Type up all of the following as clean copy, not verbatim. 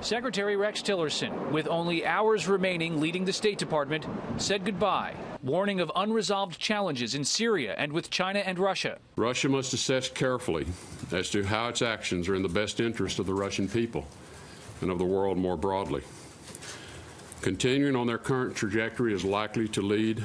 Secretary Rex Tillerson, with only hours remaining leading the State Department, said goodbye, warning of unresolved challenges in Syria and with China and Russia. Russia must assess carefully as to how its actions are in the best interest of the Russian people and of the world more broadly. Continuing on their current trajectory is likely to lead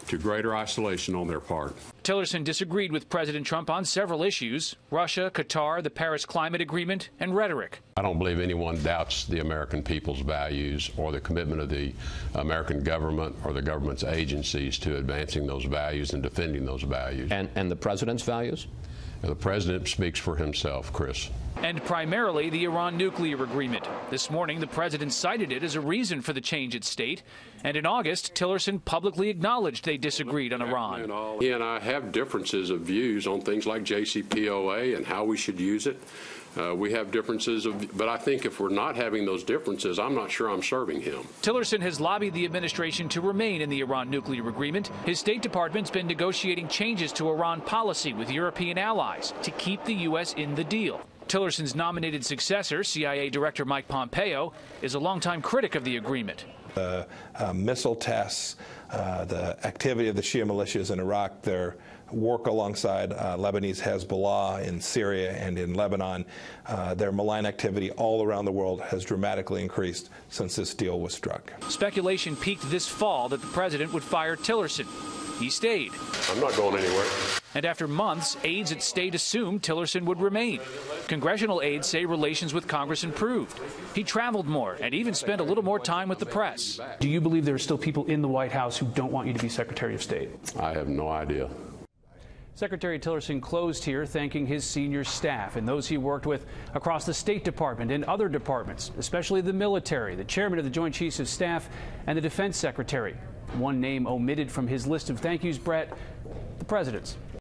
to greater isolation on their part. Tillerson disagreed with President Trump on several issues: Russia, Qatar, the Paris Climate Agreement, and rhetoric. I don't believe anyone doubts the American people's values or the commitment of the American government or the government's agencies to advancing those values and defending those values. And the president's values? The president speaks for himself, Chris. And primarily the Iran nuclear agreement. This morning, the president cited it as a reason for the change at state. And in August, Tillerson publicly acknowledged they disagreed on Iran. He and I have differences of views on things like JCPOA and how we should use it. We have differences, but I think if we're not having those differences, I'm not sure I'm serving him. Tillerson has lobbied the administration to remain in the Iran nuclear agreement. His State Department's been negotiating changes to Iran policy with European allies to keep the U.S. in the deal. Tillerson's nominated successor, CIA Director Mike Pompeo, is a longtime critic of the agreement. The missile tests, the activity of the Shia militias in Iraq, their work alongside Lebanese Hezbollah in Syria and in Lebanon, their malign activity all around the world has dramatically increased since this deal was struck. Speculation peaked this fall that the president would fire Tillerson. He stayed. I'm not going anywhere. And after months, aides at state assumed Tillerson would remain. Congressional aides say relations with Congress improved. He traveled more and even spent a little more time with the press. Do you believe there are still people in the White House who don't want you to be Secretary of State? I have no idea. Secretary Tillerson closed here thanking his senior staff and those he worked with across the State Department and other departments, especially the military, the chairman of the Joint Chiefs of Staff, and the Defense Secretary. One name omitted from his list of thank yous, Brett, the president's.